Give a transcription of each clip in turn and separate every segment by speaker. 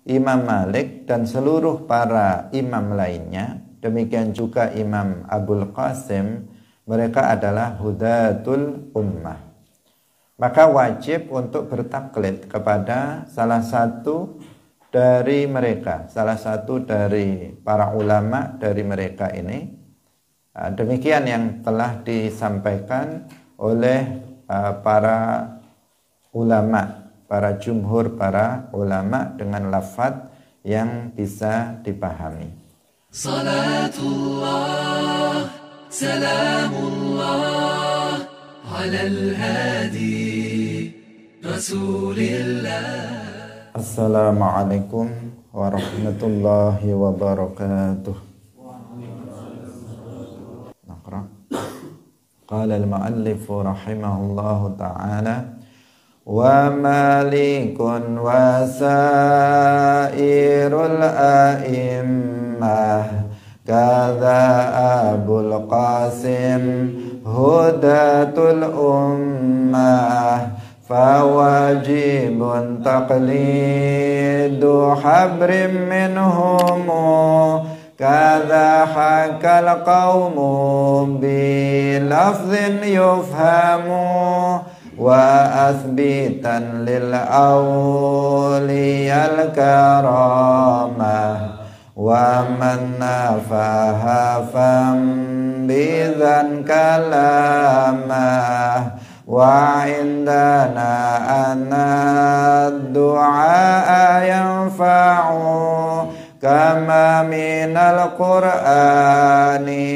Speaker 1: Imam Malik dan seluruh para imam lainnya, demikian juga Imam Abul Qasim, mereka adalah hudatul ummah. Maka wajib untuk bertaklid kepada salah satu dari mereka, salah satu dari para ulama dari mereka ini. Demikian yang telah disampaikan oleh para ulama, para jumhur para ulama dengan lafaz yang bisa dipahami.
Speaker 2: Salatullah, salamullah, alal hadi, rasulillah.
Speaker 1: Assalamualaikum warahmatullahi wabarakatuh. Qala al-muallif rahimahullahu ta'ala wa malikun wa sairul a'immah kadza Abul Qasim hudatul ummah fawajibun taqlidu habrim minhumu kadza hakal qaumu bilafzin yufhamu wa asbitan lil awliyal karamah wa man nafaha fam bidzan kalamah wa indana anna du'a yanfa'u kama minal qur'ani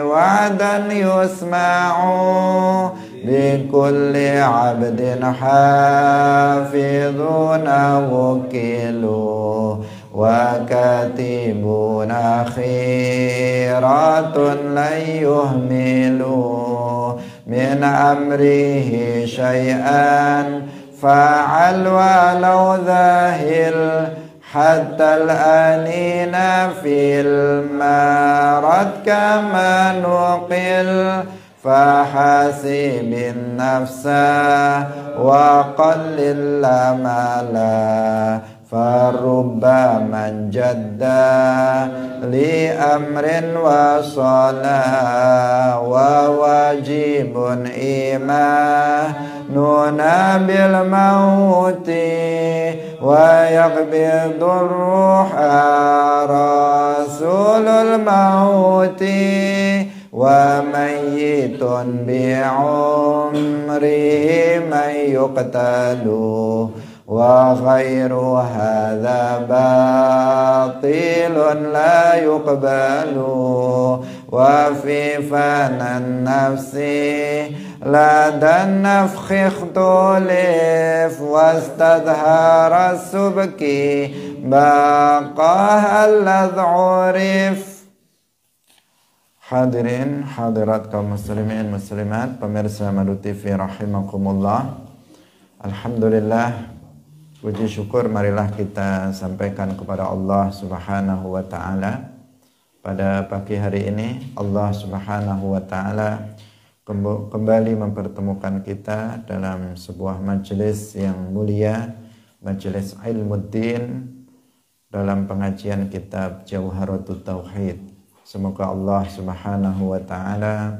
Speaker 1: wa'dan yusma'u bikulli abdin hafidhuna wukilu wa katibuna khiratun la yuhmilu min amrihi syai'an fa'al walau dhahil hatta al-anina fil marad kama nuqil fahasibin nafsa wa qallil amala farubba man jadda li amrin wa sala wa wajibun imanuna bil mauti wa yaqbidur ruha rasulul mauti wa mayyitun bi'umrihi man yuqtalu wa khairu hadha batilun la yuqbalu wa fi fanan nafsi la dan nafkhi ikhtulif wastadhara subki baqaha alladh'urif. Hadirin hadirat kaum muslimin muslimat pemirsa Madu TV rahimakumullah. Alhamdulillah, puji syukur marilah kita sampaikan kepada Allah Subhanahu wa taala. Pada pagi hari ini Allah Subhanahu wa taala kembali mempertemukan kita dalam sebuah majelis yang mulia, majelis Ilmuddin, dalam pengajian kitab Jawharatut Tauhid. Semoga Allah Subhanahu wa taala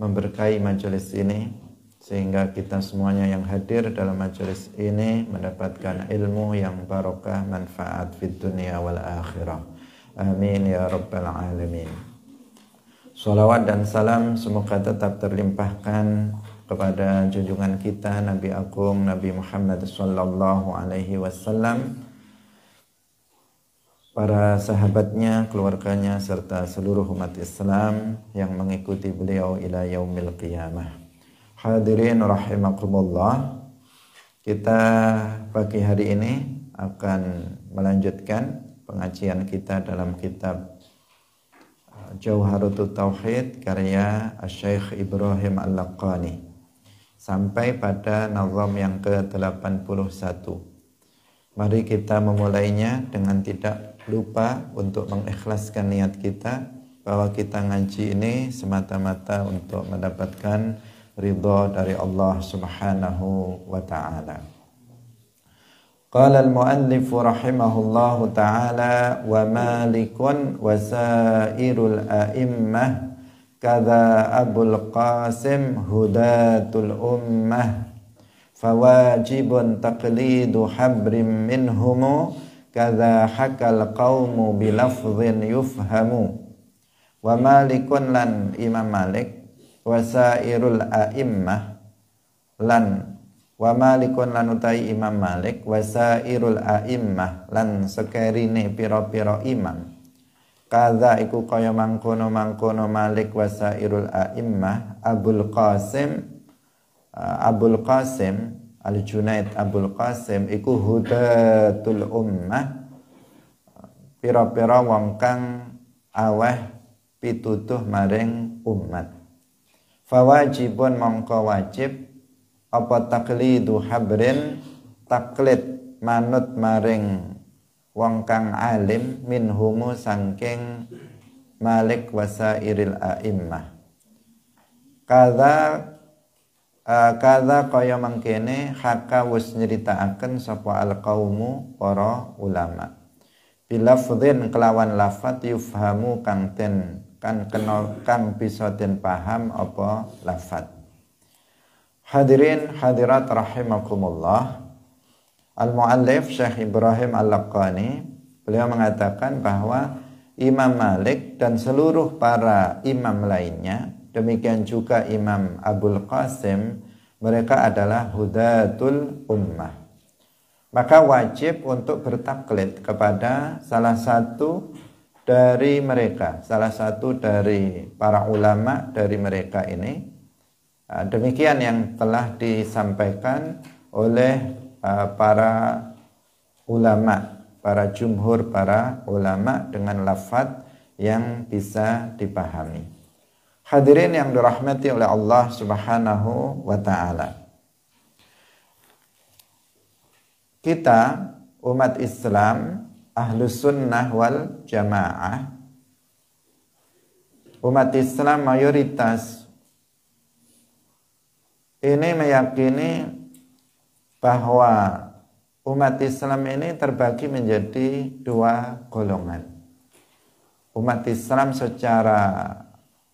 Speaker 1: memberkahi majelis ini sehingga kita semuanya yang hadir dalam majelis ini mendapatkan ilmu yang barokah, manfaat fid dunya wal akhirah. Amin ya rabbal alamin. Salawat dan salam semoga tetap terlimpahkan kepada junjungan kita Nabi Agung Nabi Muhammad sallallahu alaihi wasallam, para sahabatnya, keluarganya, serta seluruh umat Islam yang mengikuti beliau ila yaumil qiyamah. Hadirin rahimakumullah, kita pagi hari ini akan melanjutkan pengajian kita dalam kitab Jawharatut Tauhid karya Syekh Ibrahim Al-Laqani sampai pada nazam yang ke-81. Mari kita memulainya dengan tidak lupa untuk mengikhlaskan niat kita bahwa kita ngaji ini semata-mata untuk mendapatkan ridha dari Allah Subhanahu wa taala. Qala al-muallif rahimahullahu ta'ala wa Malikun wa sairul a'immah kadza Abul Qasim hudatul ummah fawajibun taqlidu habrim minhumu kadza hakal qaumu bilafdhin yufhamu. Wa Malikun lan Imam Malik wa sairul a'immah lan wa Malikun lan utai Imam Malik wa sairul a'immah lan sekerine pira-pira imam kadza iku kaya mangkono Malik wa sairul a'immah Abul Qasim Al-Junaid Abul Qasim iku hudatul ummah pira-pira wong kang aweh pitutuh maring umat. Fawajibun mongko wajib apa taklidu habrin taklid manut maring wong kang alim minhumu sangking Malik wasairil a'immah. Kadza kaya mangkene haka wis nyeritaaken sapa al-qaumu para ulama. Bilafdhin kelawan lafat yufhamu kang bisa den paham apa lafat. Hadirin hadirat rahimakumullah. Al-muallif Syekh Ibrahim Al-Laqani beliau mengatakan bahwa Imam Malik dan seluruh para imam lainnya, demikian juga Imam Abul Qasim, mereka adalah hudatul ummah. Maka wajib untuk bertaklid kepada salah satu dari mereka, salah satu dari para ulama dari mereka ini. Demikian yang telah disampaikan oleh para ulama, para jumhur para ulama dengan lafaz yang bisa dipahami. Hadirin yang dirahmati oleh Allah Subhanahu wa taala. Kita umat Islam Ahlus Sunnah wal Jamaah, umat Islam mayoritas ini meyakini bahwa umat Islam ini terbagi menjadi dua golongan. Umat Islam secara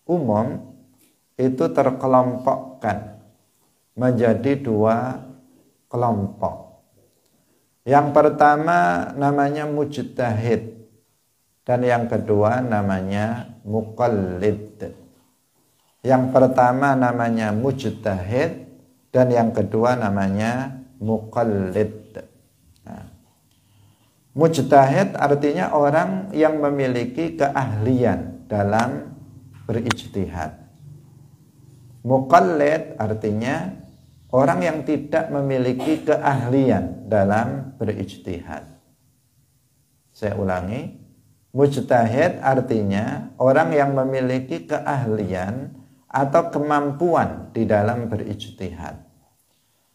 Speaker 1: umum itu terkelompokkan menjadi dua kelompok. Yang pertama namanya mujtahid dan yang kedua namanya muqallid. Yang pertama namanya mujtahid dan yang kedua namanya muqallid. Nah, mujtahid artinya orang yang memiliki keahlian dalam berijtihad. Muqallid artinya orang yang tidak memiliki keahlian dalam berijtihad. Saya ulangi, mujtahid artinya orang yang memiliki keahlian atau kemampuan di dalam berijtihad.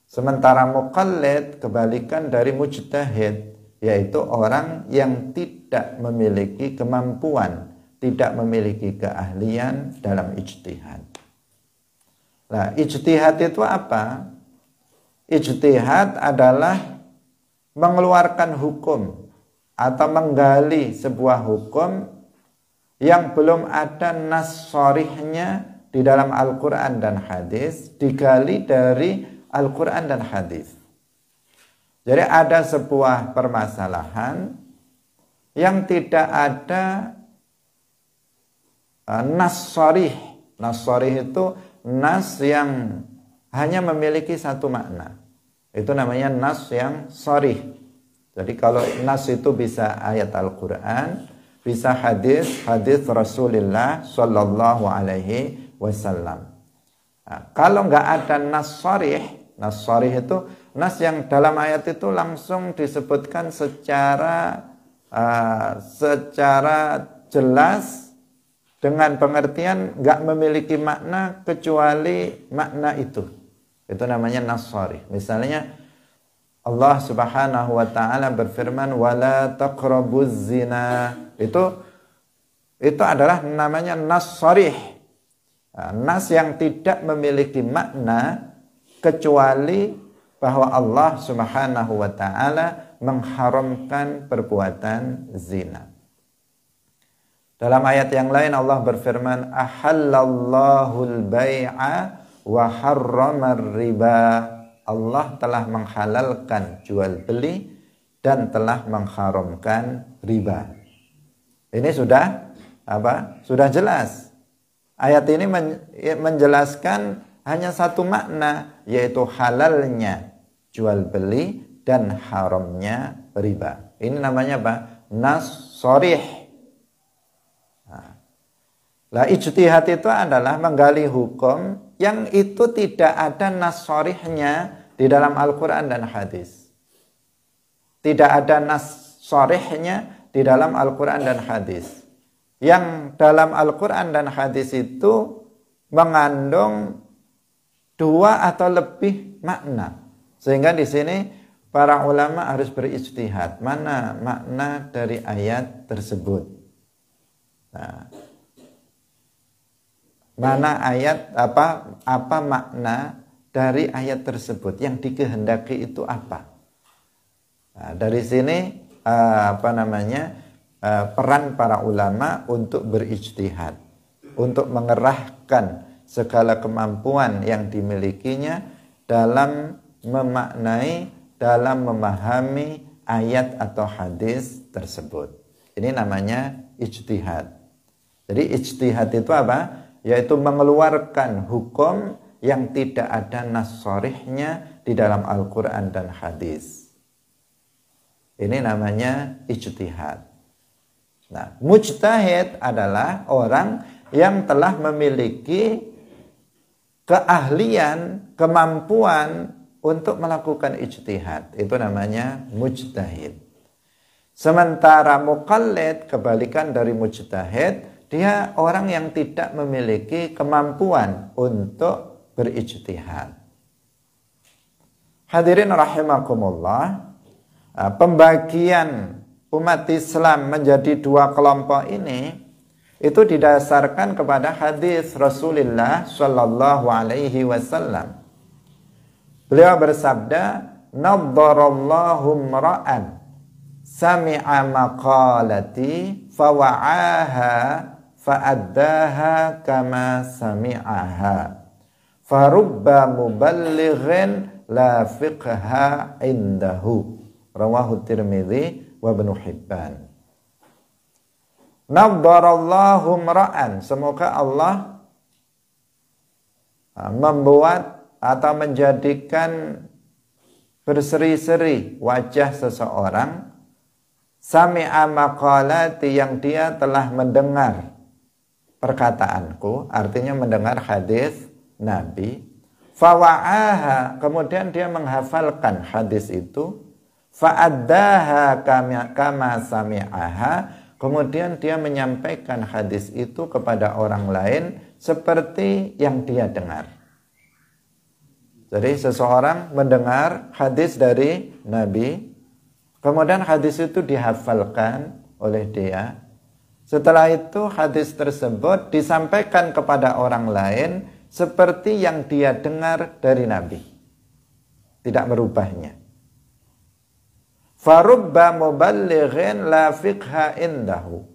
Speaker 1: Sementara muqallid kebalikan dari mujtahid, yaitu orang yang tidak memiliki kemampuan, tidak memiliki keahlian dalam ijtihad. Nah, ijtihad itu apa? Ijtihad adalah mengeluarkan hukum atau menggali sebuah hukum yang belum ada nas sharihnya di dalam Al-Quran dan hadis, digali dari Al-Quran dan hadis. Jadi ada sebuah permasalahan yang tidak ada nas sharih. Nas sharih itu nas yang hanya memiliki satu makna. Itu namanya nas yang sharih. Jadi kalau nas itu bisa ayat Al-Quran, bisa hadis Rasulullah Sallallahu Alaihi Wasallam. Nah, kalau nggak ada nas sharih itu nas yang dalam ayat itu langsung disebutkan secara jelas dengan pengertian nggak memiliki makna kecuali makna itu. Itu namanya nas sharih. Misalnya Allah Subhanahu wa taala berfirman wala taqrabuz zina. Itu adalah namanya nas sharih. Nas yang tidak memiliki makna kecuali bahwa Allah Subhanahu wa taala mengharamkan perbuatan zina. Dalam ayat yang lain Allah berfirman, ahallallahul bai'a wa harramar riba. Allah telah menghalalkan jual beli dan telah mengharamkan riba. Ini sudah apa? Sudah jelas. Ayat ini menjelaskan hanya satu makna, yaitu halalnya jual beli dan haramnya riba. Ini namanya apa? Nas sharih. Lah ijtihad itu adalah menggali hukum yang itu tidak ada nas sharihnya di dalam Al-Quran dan hadis. Tidak ada nas sharihnya di dalam Al-Quran dan hadis. Yang dalam Al-Quran dan hadis itu mengandung dua atau lebih makna. Sehingga di sini para ulama harus berijtihad. Mana makna dari ayat tersebut? Nah, mana ayat apa makna dari ayat tersebut, yang dikehendaki itu apa? Nah, dari sini peran para ulama untuk berijtihad, untuk mengerahkan segala kemampuan yang dimilikinya dalam memaknai, dalam memahami ayat atau hadis tersebut. Ini namanya ijtihad. Jadi ijtihad itu apa? Yaitu mengeluarkan hukum yang tidak ada nas sharihnya di dalam Al-Quran dan hadis. Ini namanya ijtihad. Nah, mujtahid adalah orang yang telah memiliki keahlian, kemampuan untuk melakukan ijtihad. Itu namanya mujtahid. Sementara muqallid, kebalikan dari mujtahid, dia orang yang tidak memiliki kemampuan untuk berijtihad. Hadirin rahimakumullah, pembagian umat Islam menjadi dua kelompok ini itu didasarkan kepada hadis Rasulullah Shallallahu Alaihi Wasallam. Beliau bersabda, "Naddarallahu mra'an sami'a maqalati fawa'aha fa'addaha kama sami'aha farubba muballighin la fiqha indahu." Rawahu Tirmidzi wa Ibnu Hibban. Naddarallahu mra'an, semoga Allah membuat atau menjadikan berseri-seri wajah seseorang, sami'a maqalati, yang dia telah mendengar perkataanku, artinya mendengar hadis Nabi, fawa'aha, kemudian dia menghafalkan hadis itu, fa'addaha kama sami'aha, kemudian dia menyampaikan hadis itu kepada orang lain seperti yang dia dengar. Jadi seseorang mendengar hadis dari Nabi, kemudian hadis itu dihafalkan oleh dia. Setelah itu hadis tersebut disampaikan kepada orang lain seperti yang dia dengar dari Nabi, tidak merubahnya. Farubba muballighin la fiqha indahu.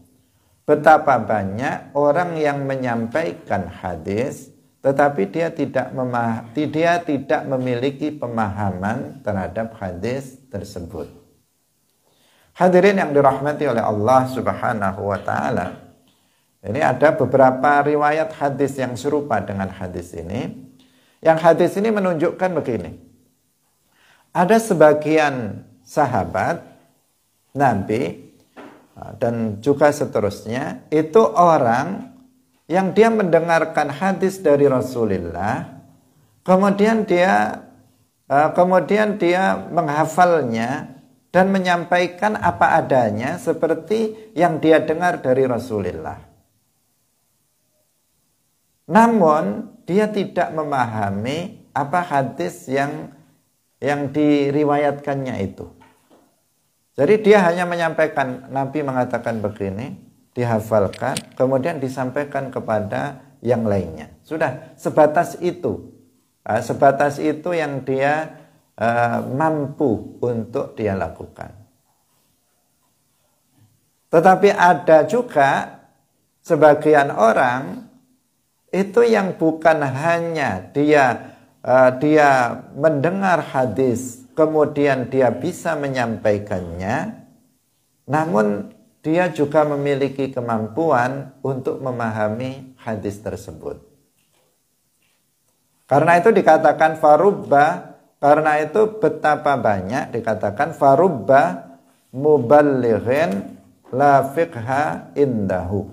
Speaker 1: Betapa banyak orang yang menyampaikan hadis tetapi dia tidak memiliki pemahaman terhadap hadis tersebut. Hadirin yang dirahmati oleh Allah Subhanahu wa taala. Ini ada beberapa riwayat hadis yang serupa dengan hadis ini. Yang hadis ini menunjukkan begini. Ada sebagian sahabat Nabi dan juga seterusnya, itu orang yang dia mendengarkan hadis dari Rasulullah, kemudian dia menghafalnya dan menyampaikan apa adanya seperti yang dia dengar dari Rasulullah. Namun dia tidak memahami apa hadis yang diriwayatkannya itu. Jadi dia hanya menyampaikan, Nabi mengatakan begini, dihafalkan, kemudian disampaikan kepada yang lainnya. Sudah, sebatas itu. Sebatas itu yang dia mampu untuk dia lakukan. Tetapi ada juga sebagian orang itu yang bukan hanya dia mendengar hadis, kemudian dia bisa menyampaikannya, namun dia juga memiliki kemampuan untuk memahami hadis tersebut. Karena itu dikatakan farubba, karena itu betapa banyak dikatakan farubba muballighin la fiqha indahu.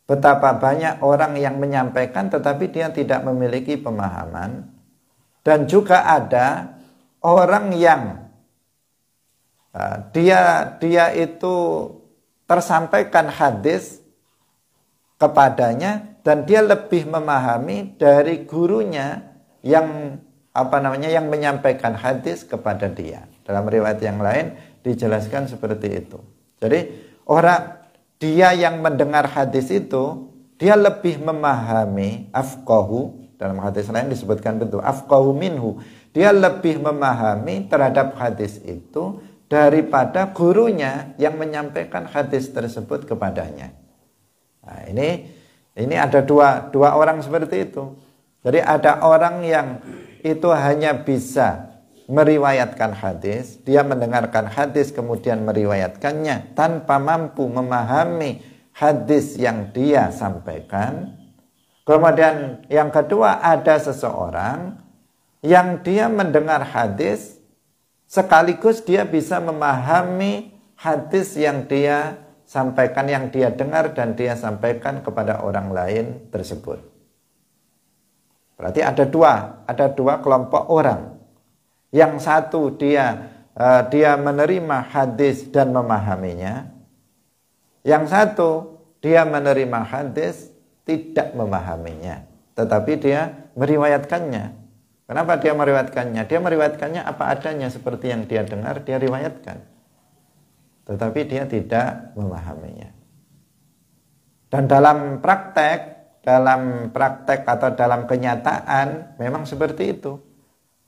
Speaker 1: Betapa banyak orang yang menyampaikan tetapi dia tidak memiliki pemahaman. Dan juga ada orang yang dia itu tersampaikan hadis kepadanya dan dia lebih memahami dari gurunya yang yang menyampaikan hadis kepada dia. Dalam riwayat yang lain dijelaskan seperti itu. Jadi dia yang mendengar hadis itu dia lebih memahami afqahu, dalam hadis lain disebutkan betul afqahu minhu, dia lebih memahami terhadap hadis itu daripada gurunya yang menyampaikan hadis tersebut kepadanya. Nah, ini ada dua orang seperti itu. Jadi ada orang yang itu hanya bisa meriwayatkan hadis, dia mendengarkan hadis kemudian meriwayatkannya tanpa mampu memahami hadis yang dia sampaikan. Kemudian yang kedua ada seseorang yang dia mendengar hadis sekaligus dia bisa memahami hadis yang dia sampaikan, yang dia dengar dan dia sampaikan kepada orang lain tersebut. Berarti ada dua kelompok orang. Yang satu dia menerima hadis dan memahaminya. Yang satu dia menerima hadis tidak memahaminya, tetapi dia meriwayatkannya. Kenapa dia meriwayatkannya? Dia meriwayatkannya apa adanya seperti yang dia dengar, dia riwayatkan. Tetapi dia tidak memahaminya. Dan dalam praktek atau dalam kenyataan memang seperti itu.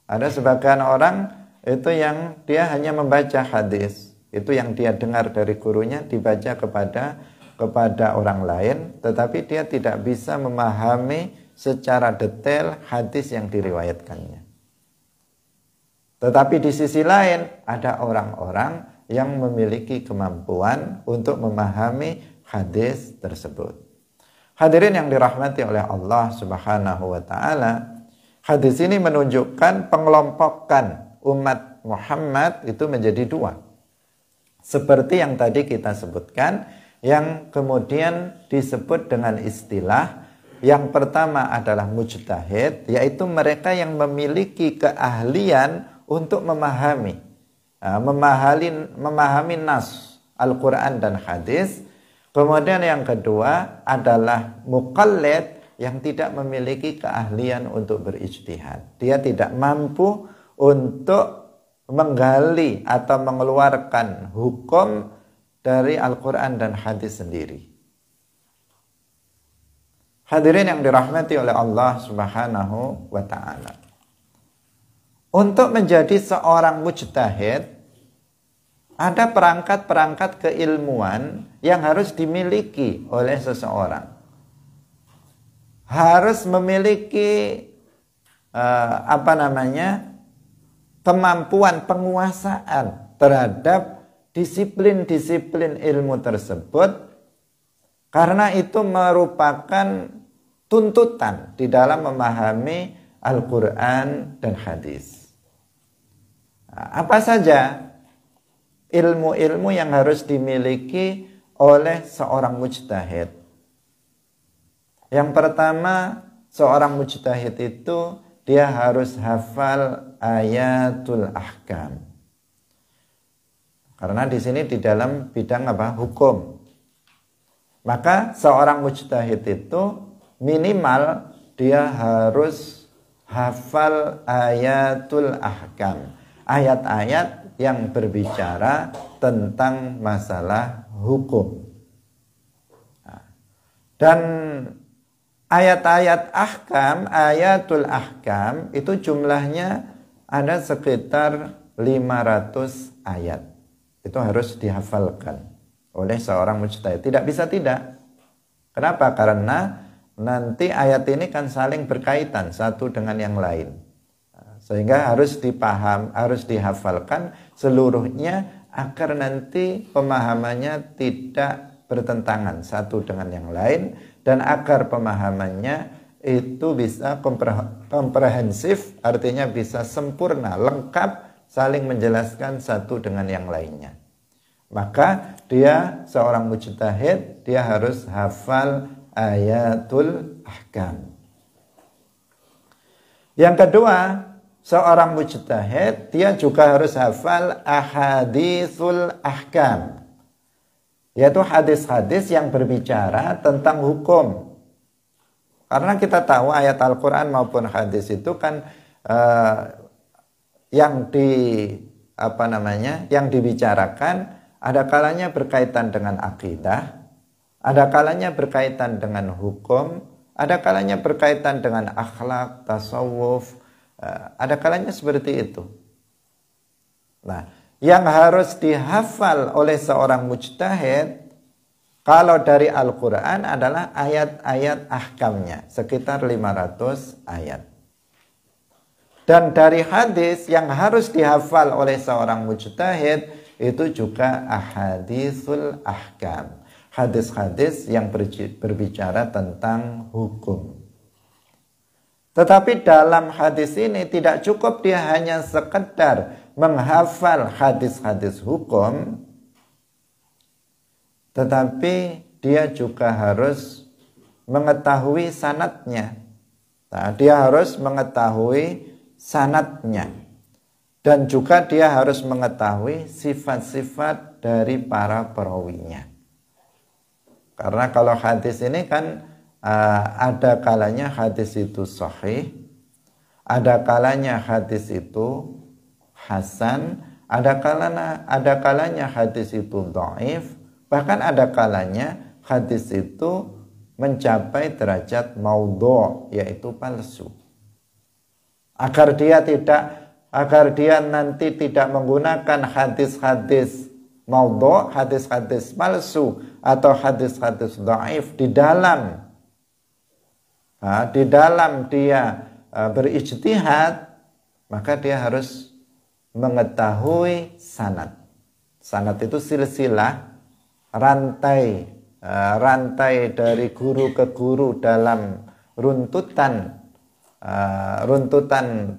Speaker 1: Ada sebagian orang itu yang dia hanya membaca hadis, itu yang dia dengar dari gurunya dibaca kepada orang lain, tetapi dia tidak bisa memahami secara detail hadis yang diriwayatkannya. Tetapi di sisi lain ada orang-orang yang memiliki kemampuan untuk memahami hadis tersebut. Hadirin yang dirahmati oleh Allah Subhanahu wa taala, hadis ini menunjukkan pengelompokan umat Muhammad itu menjadi dua. Seperti yang tadi kita sebutkan, yang kemudian disebut dengan istilah yang pertama adalah mujtahid, yaitu mereka yang memiliki keahlian untuk memahami nas Al-Quran dan hadis. Kemudian yang kedua adalah muqallid, yang tidak memiliki keahlian untuk berijtihad. Dia tidak mampu untuk menggali atau mengeluarkan hukum dari Al-Quran dan hadis sendiri. Hadirin yang dirahmati oleh Allah Subhanahu wa ta'ala. Untuk menjadi seorang mujtahid, ada perangkat-perangkat keilmuan yang harus dimiliki oleh seseorang. Harus memiliki kemampuan penguasaan terhadap disiplin-disiplin ilmu tersebut, karena itu merupakan tuntutan di dalam memahami Al-Quran dan hadis. Apa saja ilmu-ilmu yang harus dimiliki oleh seorang mujtahid? Yang pertama, seorang mujtahid itu dia harus hafal ayatul ahkam. Karena di sini di dalam bidang hukum. Maka seorang mujtahid itu minimal dia harus hafal ayatul ahkam. Ayat-ayat yang berbicara tentang masalah hukum. Dan ayat-ayat ahkam, ayatul ahkam itu jumlahnya ada sekitar 500 ayat. Itu harus dihafalkan oleh seorang mujtahid. Tidak bisa tidak. Kenapa? Karena nanti ayat ini kan saling berkaitan satu dengan yang lain. Sehingga harus harus dihafalkan seluruhnya agar nanti pemahamannya tidak bertentangan satu dengan yang lain dan agar pemahamannya itu bisa komprehensif, artinya bisa sempurna, lengkap, saling menjelaskan satu dengan yang lainnya. Maka dia seorang mujtahid, dia harus hafal ayatul ahkam. Yang kedua, seorang mujtahid dia juga harus hafal ahaditsul ahkam, yaitu hadis-hadis yang berbicara tentang hukum. Karena kita tahu ayat Al-Quran maupun hadis itu kan yang dibicarakan ada kalanya berkaitan dengan akidah, ada kalanya berkaitan dengan hukum, ada kalanya berkaitan dengan akhlak, tasawuf, ada kalanya seperti itu. Nah, yang harus dihafal oleh seorang mujtahid kalau dari Al-Quran adalah ayat-ayat ahkamnya, sekitar 500 ayat. Dan dari hadis yang harus dihafal oleh seorang mujtahid itu juga ahaditsul ahkam, hadis-hadis yang berbicara tentang hukum. Tetapi dalam hadis ini tidak cukup dia hanya sekedar menghafal hadis-hadis hukum, tetapi dia juga harus mengetahui sanadnya. Nah, dia harus mengetahui sanadnya. Dan juga dia harus mengetahui sifat-sifat dari para perawinya. Karena kalau hadis ini kan ada kalanya hadis itu sahih, ada kalanya hadis itu hasan, ada kalanya hadis itu dhaif, bahkan ada kalanya hadis itu mencapai derajat maudhu', yaitu palsu. Agar dia nanti tidak menggunakan hadis-hadis maudhu', hadis-hadis palsu atau hadis-hadis dhaif di dalam dia berijtihad, maka dia harus mengetahui sanad. Sanad itu silsilah, rantai dari guru ke guru dalam runtutan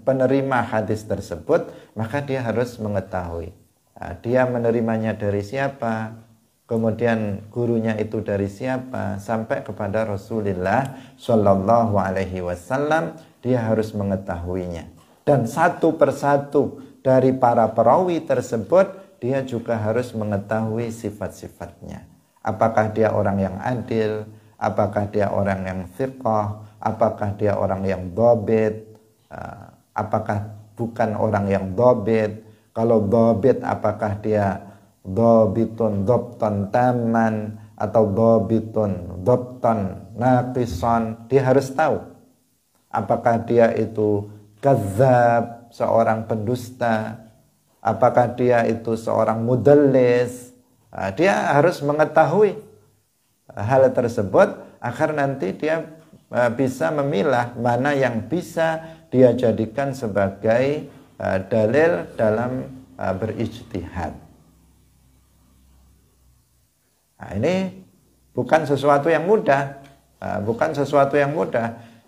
Speaker 1: penerima hadis tersebut, maka dia harus mengetahui dia menerimanya dari siapa, kemudian gurunya itu dari siapa, sampai kepada Rasulullah Shallallahu Alaihi Wasallam, dia harus mengetahuinya. Dan satu persatu dari para perawi tersebut, dia juga harus mengetahui sifat-sifatnya. Apakah dia orang yang adil, apakah dia orang yang thiqah, apakah dia orang yang dhabit, apakah bukan orang yang dhabit. Kalau dhabit, apakah dia dhabitun dhabtan taman atau dhabitun dhabtan naqisan. Dia harus tahu apakah dia itu kadzab, seorang pendusta, apakah dia itu seorang mudallis. Dia harus mengetahui hal tersebut agar nanti dia bisa memilah mana yang bisa dia jadikan sebagai dalil dalam berijtihad. Nah, ini bukan sesuatu yang mudah,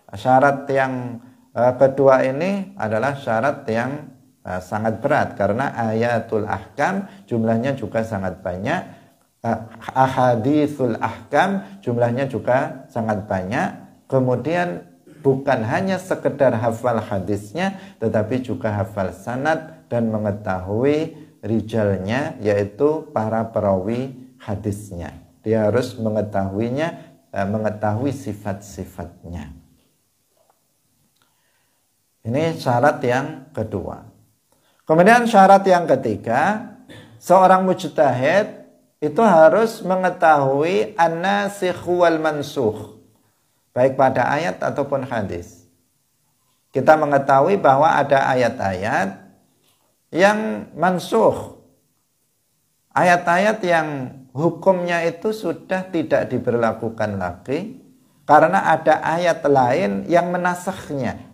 Speaker 1: Syarat yang kedua ini adalah syarat yang sangat berat, karena ayatul ahkam jumlahnya juga sangat banyak, ahaditsul ahkam jumlahnya juga sangat banyak. Kemudian bukan hanya sekedar hafal hadisnya, tetapi juga hafal sanad dan mengetahui rijalnya, yaitu para perawi hadisnya. Dia harus mengetahui sifat-sifatnya. Ini syarat yang kedua. Kemudian syarat yang ketiga, seorang mujtahid itu harus mengetahui an-nasikh wal mansukh, baik pada ayat ataupun hadis. Kita mengetahui bahwa ada ayat-ayat yang mansukh, ayat-ayat yang hukumnya itu sudah tidak diberlakukan lagi karena ada ayat lain yang menasakhnya.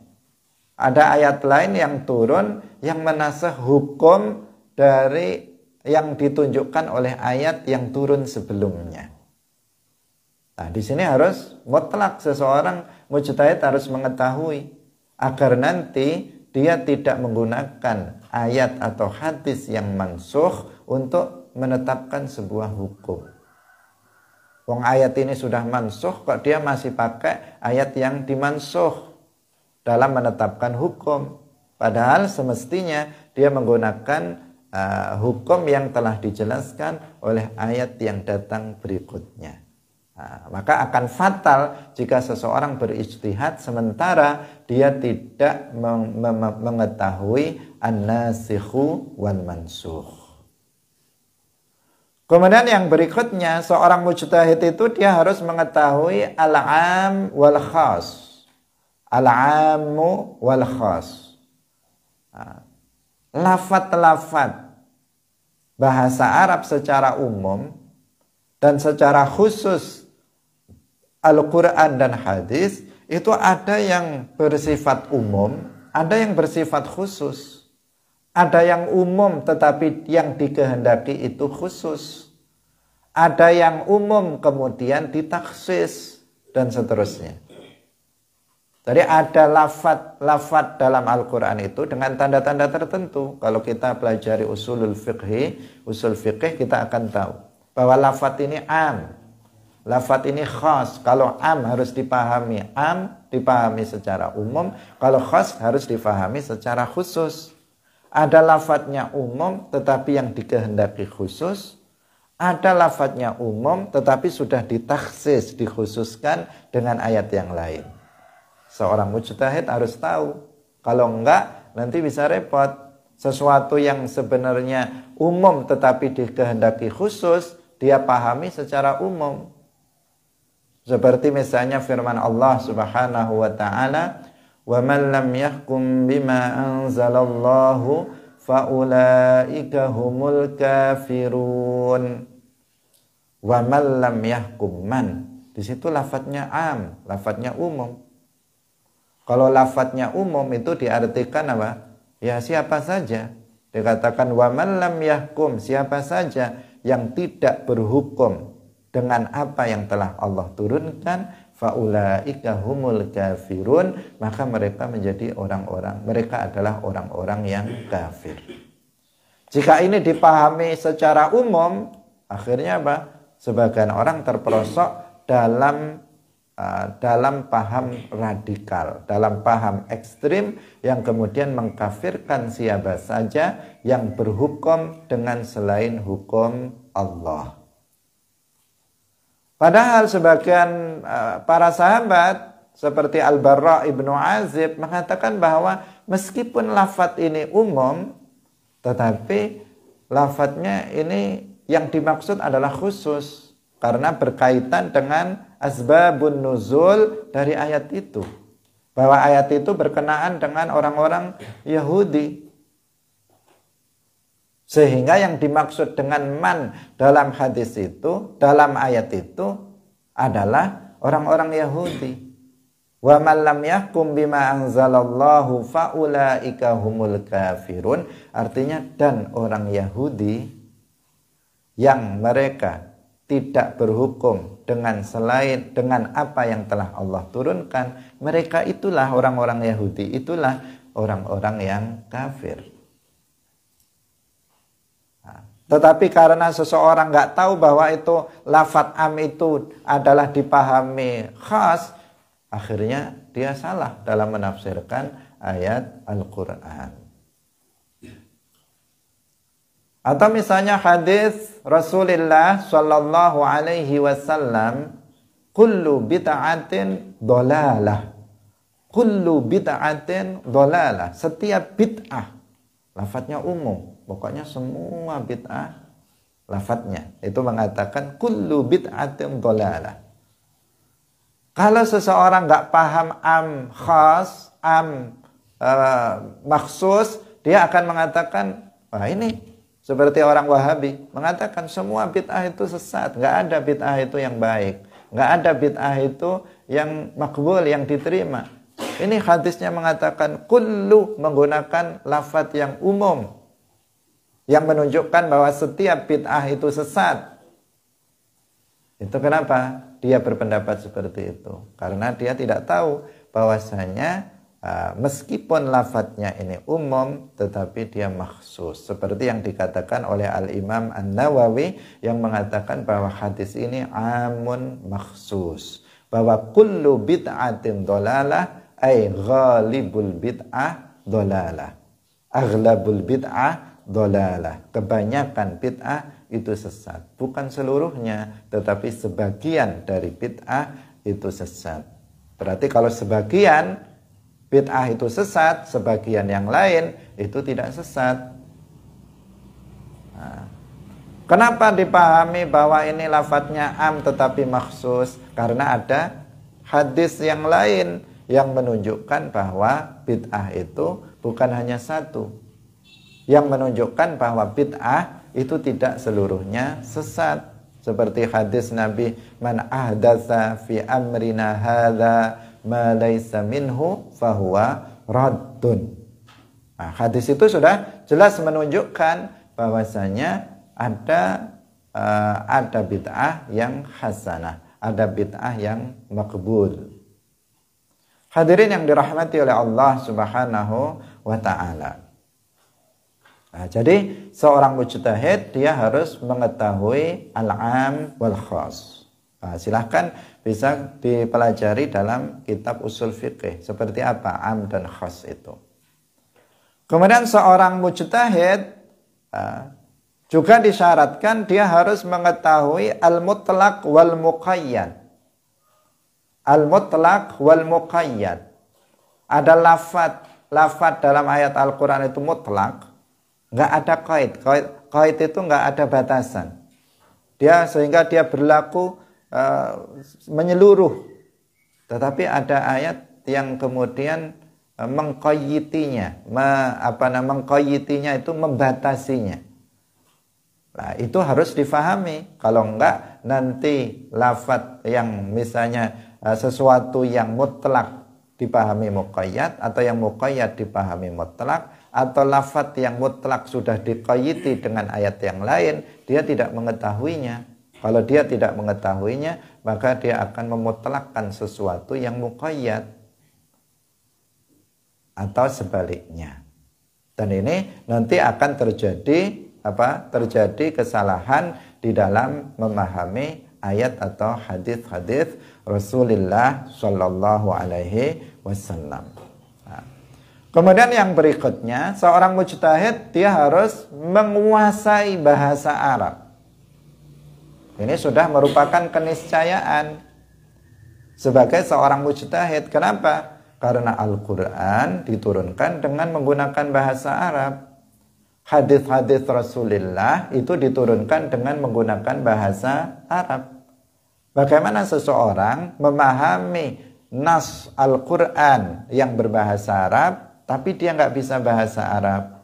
Speaker 1: Ada ayat lain yang turun yang menasakh hukum dari yang ditunjukkan oleh ayat yang turun sebelumnya. Nah, di sini harus mutlak seseorang mujtahid harus mengetahui agar nanti dia tidak menggunakan ayat atau hadis yang mansukh untuk menetapkan sebuah hukum. Wong ayat ini sudah mansukh kok dia masih pakai ayat yang dimansukh dalam menetapkan hukum. Padahal semestinya dia menggunakan hukum yang telah dijelaskan oleh ayat yang datang berikutnya. Nah, maka akan fatal jika seseorang berijtihad sementara dia tidak mengetahui an-nasikhu wal mansukh. Kemudian yang berikutnya, seorang mujtahid itu dia harus mengetahui al-am wal khas. Al-ammu wal khas. Lafat-lafat bahasa Arab secara umum dan secara khusus Al-Quran dan hadis itu ada yang bersifat umum, ada yang bersifat khusus. Ada yang umum tetapi yang dikehendaki itu khusus. Ada yang umum kemudian ditaksis dan seterusnya. Jadi ada lafat dalam Al-Quran itu dengan tanda-tanda tertentu. Kalau kita pelajari usul fikih kita akan tahu bahwa lafat ini am. Lafat ini khas. Kalau am harus dipahami secara umum. Kalau khas harus dipahami secara khusus. Ada lafadznya umum tetapi yang dikehendaki khusus. Ada lafadznya umum tetapi sudah ditaksis, dikhususkan dengan ayat yang lain. Seorang mujtahid harus tahu. Kalau enggak nanti bisa repot. Sesuatu yang sebenarnya umum tetapi dikehendaki khusus, dia pahami secara umum. Seperti misalnya firman Allah Subhanahu wa taala, "Wa man lam yahkum bima anzalallahu fa ulaika humul kafirun." Wa man lam yahkum man. Di situ lafadznya am, lafadznya umum. Kalau lafadznya umum itu diartikan apa? Ya siapa saja. Dikatakan wa man lam yahkum, siapa saja yang tidak berhukum dengan apa yang telah Allah turunkan, faulaika humul kafirun, maka mereka adalah orang-orang yang kafir. Jika ini dipahami secara umum, akhirnya apa? Sebagian orang terperosok dalam paham radikal, dalam paham ekstrim yang kemudian mengkafirkan siapa saja yang berhukum dengan selain hukum Allah. Padahal sebagian para sahabat seperti Al-Barra ibnu Azib mengatakan bahwa meskipun lafadz ini umum, tetapi lafadznya ini yang dimaksud adalah khusus karena berkaitan dengan asbabun nuzul dari ayat itu. Bahwa ayat itu berkenaan dengan orang-orang Yahudi. Sehingga yang dimaksud dengan man dalam hadis itu, dalam ayat itu adalah orang-orang Yahudi. Wa man lam yahkum bima anzalallahu faulaika humul kafirun. Artinya dan orang Yahudi yang mereka tidak berhukum dengan apa yang telah Allah turunkan, mereka itulah orang-orang Yahudi, itulah orang-orang yang kafir. Tetapi karena seseorang nggak tahu bahwa itu lafadz am itu adalah dipahami khas, akhirnya dia salah dalam menafsirkan ayat Al-Quran. Atau misalnya hadis Rasulullah Shallallahu Alaihi Wasallam, kullu bid'atin dolalah, kullu bid'atin dolalah, setiap bid'ah, lafadznya umum. Pokoknya semua bid'ah lafadznya itu mengatakan kullu bid'atin dhalalah. Kalau seseorang nggak paham am khas, am maksus, dia akan mengatakan, wah ini Seperti orang Wahabi mengatakan semua bid'ah itu sesat, nggak ada bid'ah itu yang baik, nggak ada bid'ah itu yang makbul, yang diterima. Ini hadisnya mengatakan kullu, menggunakan lafaz yang umum yang menunjukkan bahwa setiap bid'ah itu sesat. Itu kenapa dia berpendapat seperti itu? Karena dia tidak tahu bahwasanya meskipun lafadznya ini umum, tetapi dia makhsus. Seperti yang dikatakan oleh Al-Imam An-Nawawi yang mengatakan bahwa hadis ini amun makhsus. Bahwa kullu bid'atin dolalah, ay ghalibul bid'ah dolalah. Aghlabul bid'ah dolalah. Kebanyakan bid'ah itu sesat. Bukan seluruhnya, tetapi sebagian dari bid'ah itu sesat. Berarti kalau sebagian bid'ah itu sesat, sebagian yang lain itu tidak sesat. Nah, kenapa dipahami bahwa ini lafadznya am tetapi makhsus? Karena ada hadis yang lain yang menunjukkan bahwa bid'ah itu bukan hanya satu, yang menunjukkan bahwa bid'ah itu tidak seluruhnya sesat. Seperti hadis Nabi, man ahdatsa fi amrina hadza ma laysa minhu fahuwa raddun. Nah, hadis itu sudah jelas menunjukkan bahwasanya ada bid'ah yang hasanah, ada bid'ah yang makbul. Hadirin yang dirahmati oleh Allah Subhanahu wa taala. Nah, jadi seorang mujtahid dia harus mengetahui al-am wal khas. Nah, silahkan bisa dipelajari dalam kitab usul fikih seperti apa am dan khas itu. Kemudian seorang mujtahid juga disyaratkan dia harus mengetahui al-mutlaq wal muqayyad. Al-mutlaq wal muqayyad. Ada lafaz dalam ayat Al-Qur'an itu mutlaq. Nggak ada qaid itu nggak ada batasan. Sehingga dia berlaku menyeluruh. Tetapi ada ayat yang kemudian mengqayyitinya, mengqayyitinya itu membatasinya. Nah, itu harus difahami. Kalau enggak nanti lafaz yang misalnya sesuatu yang mutlak dipahami muqayyad, atau yang muqayyad dipahami mutlak, atau lafaz yang mutlak sudah diqayyiti dengan ayat yang lain, dia tidak mengetahuinya. Kalau dia tidak mengetahuinya, maka dia akan memutlakkan sesuatu yang muqayyad atau sebaliknya. Dan ini nanti akan terjadi kesalahan di dalam memahami ayat atau hadis-hadis Rasulullah Shallallahu Alaihi Wasallam. Kemudian yang berikutnya, seorang mujtahid dia harus menguasai bahasa Arab. Ini sudah merupakan keniscayaan sebagai seorang mujtahid. Kenapa? Karena Al-Quran diturunkan dengan menggunakan bahasa Arab. Hadis-hadis Rasulullah itu diturunkan dengan menggunakan bahasa Arab. Bagaimana seseorang memahami nas Al-Quran yang berbahasa Arab, tapi dia nggak bisa bahasa Arab?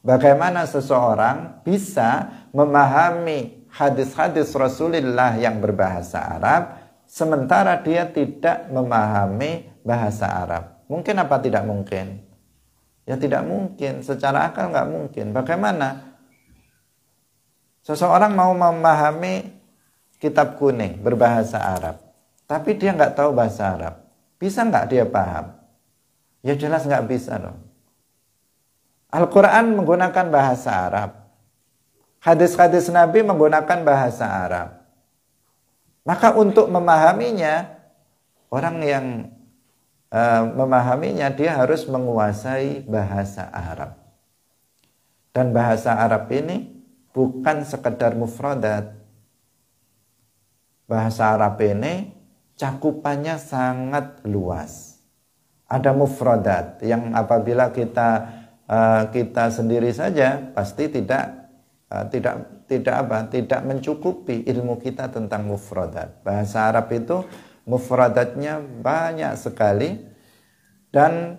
Speaker 1: Bagaimana seseorang bisa memahami hadis-hadis Rasulullah yang berbahasa Arab, sementara dia tidak memahami bahasa Arab? Mungkin apa tidak mungkin? Ya tidak mungkin, secara akal nggak mungkin. Bagaimana seseorang mau memahami kitab kuning berbahasa Arab, tapi dia nggak tahu bahasa Arab? Bisa nggak dia paham? Ya jelas nggak bisa dong. Al-Quran menggunakan bahasa Arab, hadis-hadis Nabi menggunakan bahasa Arab. Maka untuk memahaminya, orang yang memahaminya dia harus menguasai bahasa Arab. Dan bahasa Arab ini bukan sekedar mufradat. Bahasa Arab ini cakupannya sangat luas. Ada mufradat yang apabila kita sendiri saja pasti tidak mencukupi ilmu kita tentang mufradat. Bahasa Arab itu mufradatnya banyak sekali, dan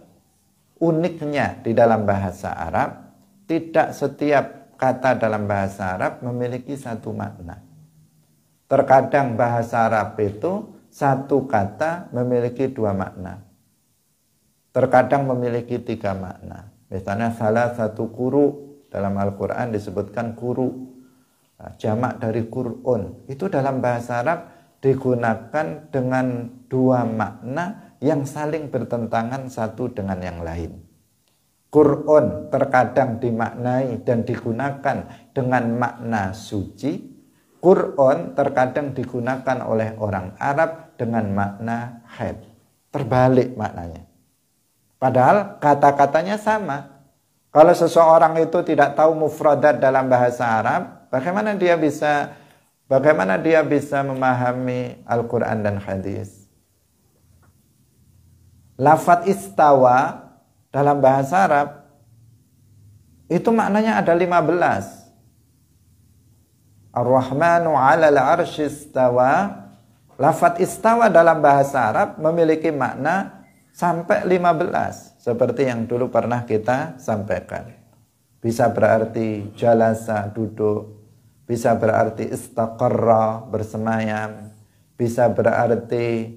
Speaker 1: uniknya di dalam bahasa Arab tidak setiap kata dalam bahasa Arab memiliki satu makna. Terkadang bahasa Arab itu satu kata memiliki dua makna. Terkadang memiliki tiga makna. Misalnya salah satu kuru, dalam Al-Quran disebutkan kuru. Jamak dari Qur'un. Itu dalam bahasa Arab digunakan dengan dua makna yang saling bertentangan satu dengan yang lain. Qur'un terkadang dimaknai dan digunakan dengan makna suci. Qur'un terkadang digunakan oleh orang Arab dengan makna haid. Terbalik maknanya. Padahal kata-katanya sama. Kalau seseorang itu tidak tahu mufradat dalam bahasa Arab, bagaimana dia bisa memahami Al-Quran dan hadis? Lafaz istawa dalam bahasa Arab itu maknanya ada 15. Ar-Rahmanu 'alal 'arsy istawa. Lafaz istawa dalam bahasa Arab memiliki makna sampai 15, seperti yang dulu pernah kita sampaikan. Bisa berarti jalasa, duduk. Bisa berarti istaqarra, bersemayam. Bisa berarti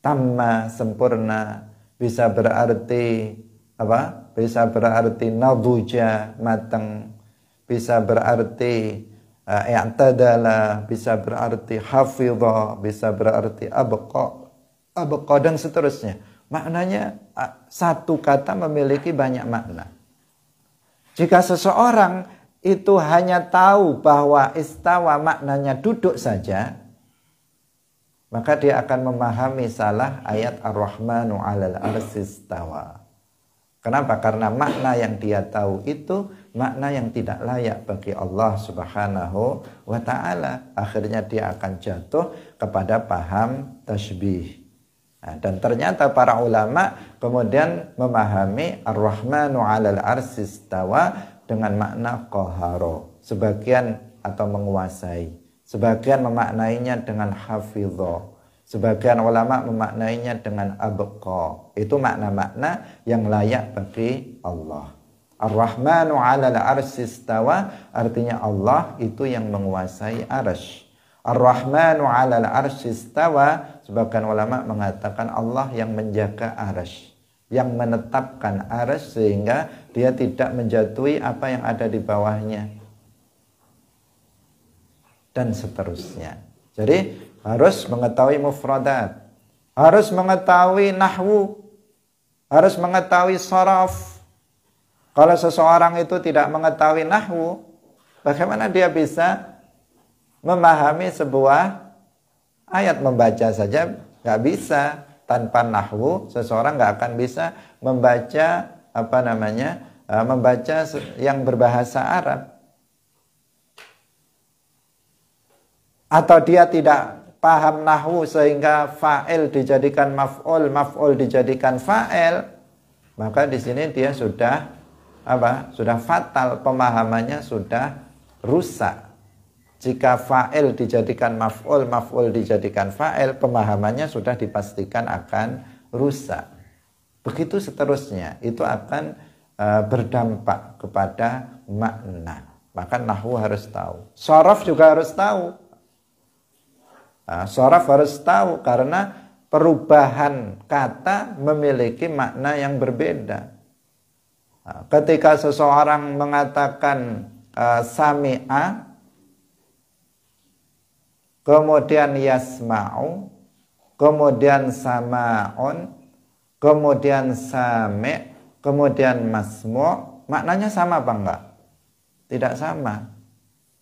Speaker 1: tamma, sempurna. Bisa berarti apa? Bisa berarti naduja, matang. Bisa berarti i'tadala, bisa berarti hafidha, bisa berarti abqa dan seterusnya. Maknanya satu kata memiliki banyak makna. Jika seseorang itu hanya tahu bahwa istawa maknanya duduk saja, maka dia akan memahami salah ayat Ar-Rahmanu 'alal 'arsy istawa. Kenapa? Karena makna yang dia tahu itu makna yang tidak layak bagi Allah Subhanahu wa ta'ala. Akhirnya dia akan jatuh kepada paham tasybih. Nah, dan ternyata para ulama kemudian memahami Ar-Rahmanu 'alal 'arsy istawa dengan makna qahara. Sebagian atau menguasai. Sebagian memaknainya dengan hafidha. Sebagian ulama memaknainya dengan abqa. Itu makna-makna yang layak bagi Allah. Ar-Rahmanu 'alal 'arsy istawa artinya Allah itu yang menguasai arsy. Ar-Rahmanu 'alal 'arsy istawa, sebagian ulama mengatakan Allah yang menjaga arsy, yang menetapkan arsy sehingga dia tidak menjatuhi apa yang ada di bawahnya. Dan seterusnya. Jadi harus mengetahui mufradat, harus mengetahui nahwu, harus mengetahui sharaf. Kalau seseorang itu tidak mengetahui nahwu, bagaimana dia bisa memahami sebuah ayat? Membaca saja nggak bisa. Tanpa nahwu seseorang nggak akan bisa membaca membaca yang berbahasa Arab. Atau dia tidak paham nahwu sehingga fa'il dijadikan maf'ul, maf'ul dijadikan fa'il, maka di sini dia sudah sudah fatal, pemahamannya sudah rusak. Jika fa'il dijadikan maf'ul, maf'ul dijadikan fa'il, pemahamannya sudah dipastikan akan rusak. Begitu seterusnya, itu akan berdampak kepada makna. Maka nahwu harus tahu. Sharaf juga harus tahu. Sharaf harus tahu karena perubahan kata memiliki makna yang berbeda. Ketika seseorang mengatakan sami'a, kemudian yasma'u, kemudian sama'un, kemudian sami', kemudian masmu', maknanya sama apa enggak? Tidak sama.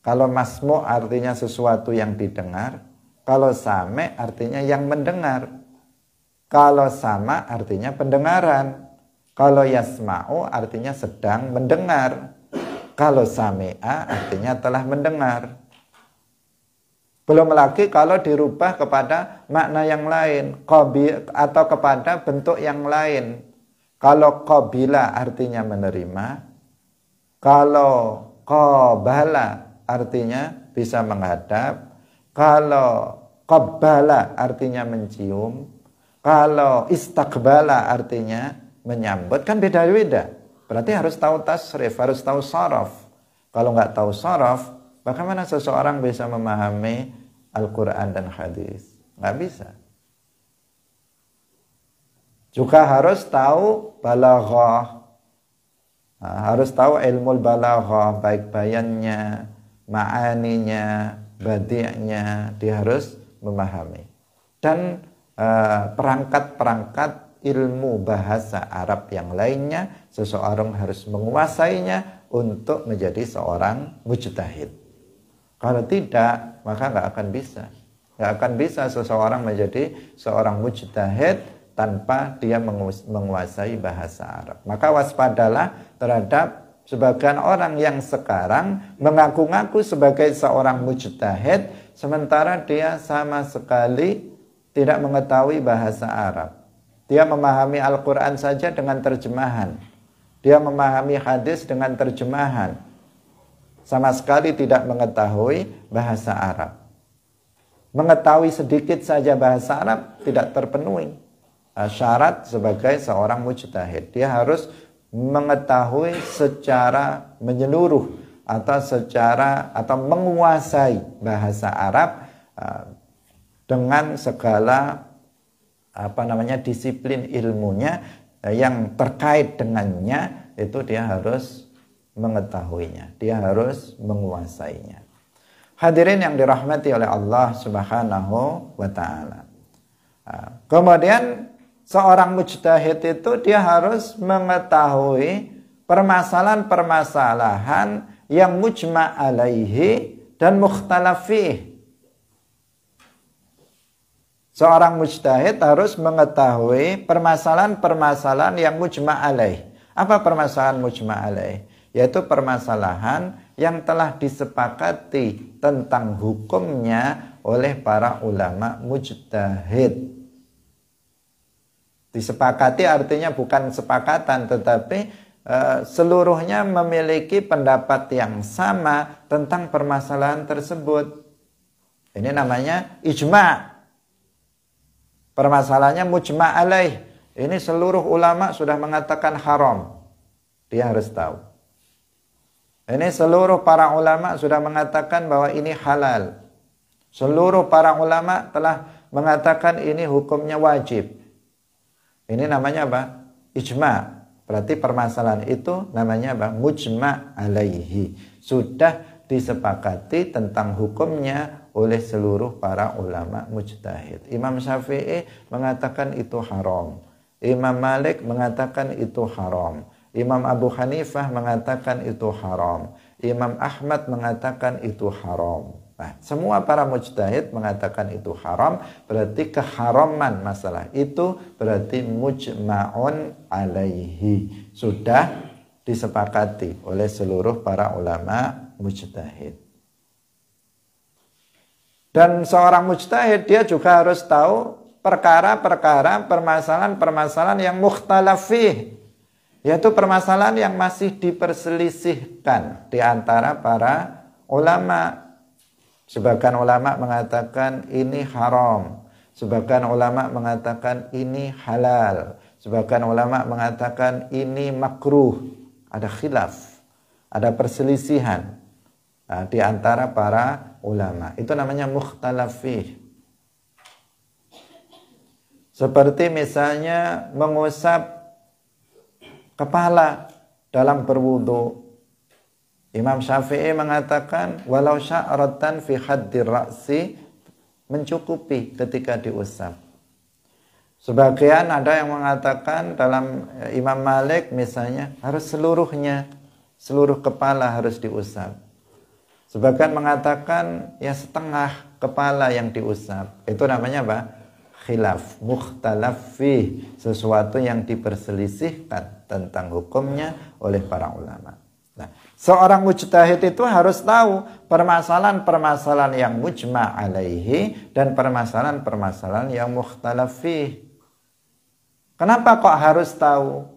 Speaker 1: Kalau masmu' artinya sesuatu yang didengar, kalau sami' artinya yang mendengar, kalau sama artinya pendengaran, kalau yasma'u artinya sedang mendengar, kalau sami'a artinya telah mendengar. Belum lagi kalau dirubah kepada makna yang lain, atau kepada bentuk yang lain. Kalau qabila artinya menerima, kalau qabala artinya bisa menghadap, kalau qabbala artinya mencium, kalau istaqbala artinya menyambut, kan beda-beda. Berarti harus tahu tasrif, harus tahu sharaf. Kalau nggak tahu sharaf, bagaimana seseorang bisa memahami Al-Quran dan hadis? Nggak bisa. Juga harus tahu balaghah. Harus tahu ilmu balaghah, baik bayannya, ma'aninya, badi'nya, dia harus memahami. Dan perangkat-perangkat ilmu bahasa Arab yang lainnya, seseorang harus menguasainya untuk menjadi seorang mujtahid. Kalau tidak, maka nggak akan bisa. Nggak akan bisa seseorang menjadi seorang mujtahid tanpa dia menguasai bahasa Arab. Maka waspadalah terhadap sebagian orang yang sekarang mengaku-ngaku sebagai seorang mujtahid, sementara dia sama sekali tidak mengetahui bahasa Arab. Dia memahami Al-Quran saja dengan terjemahan. Dia memahami hadis dengan terjemahan. Sama sekali tidak mengetahui bahasa Arab. Mengetahui sedikit saja bahasa Arab tidak terpenuhi syarat sebagai seorang mujtahid. Dia harus mengetahui secara menyeluruh atau menguasai bahasa Arab dengan segala disiplin ilmunya yang terkait dengannya, itu dia harus mengetahuinya, dia harus menguasainya. Hadirin yang dirahmati oleh Allah Subhanahu wa taala. Kemudian seorang mujtahid itu dia harus mengetahui permasalahan-permasalahan yang mujma' alaihi dan mukhtalaf fih. Seorang mujtahid harus mengetahui permasalahan-permasalahan yang mujma' alaih. Apa permasalahan mujma' alaih? Yaitu permasalahan yang telah disepakati tentang hukumnya oleh para ulama mujtahid. Disepakati artinya bukan sepakatan, tetapi seluruhnya memiliki pendapat yang sama tentang permasalahan tersebut. Ini namanya ijma'. Permasalahannya mujma' alaih. Ini seluruh ulama sudah mengatakan haram. Dia harus tahu. Ini seluruh para ulama sudah mengatakan bahwa ini halal. Seluruh para ulama telah mengatakan ini hukumnya wajib. Ini namanya apa? Ijma'. Berarti permasalahan itu namanya apa? Mujma' alaihi. Sudah disepakati tentang hukumnya oleh seluruh para ulama mujtahid. Imam Syafi'i mengatakan itu haram. Imam Malik mengatakan itu haram. Imam Abu Hanifah mengatakan itu haram. Imam Ahmad mengatakan itu haram. Nah, semua para mujtahid mengatakan itu haram, berarti keharaman masalah itu berarti mujma'un alaihi. Sudah disepakati oleh seluruh para ulama mujtahid. Dan seorang mujtahid dia juga harus tahu perkara-perkara, permasalahan-permasalahan yang mukhtalaf fih, yaitu permasalahan yang masih diperselisihkan di antara para ulama. Sebagian ulama mengatakan ini haram, sebagian ulama mengatakan ini halal, sebagian ulama mengatakan ini makruh. Ada khilaf, ada perselisihan di antara para ulama. Itu namanya mukhtalaf fih. Seperti misalnya mengusap kepala dalam berwudu. Imam Syafi'i mengatakan walau sya'ratan fi haddir ra'si, mencukupi ketika diusap. Sebagian ada yang mengatakan dalam Imam Malik misalnya harus seluruhnya, seluruh kepala harus diusap. Sebagian mengatakan ya setengah kepala yang diusap. Itu namanya apa? Khilaf, mukhtalaf fih, sesuatu yang diperselisihkan tentang hukumnya oleh para ulama. Nah, seorang mujtahid itu harus tahu permasalahan-permasalahan yang mujma' alaihi dan permasalahan-permasalahan yang mukhtalaf fih. Kenapa kok harus tahu?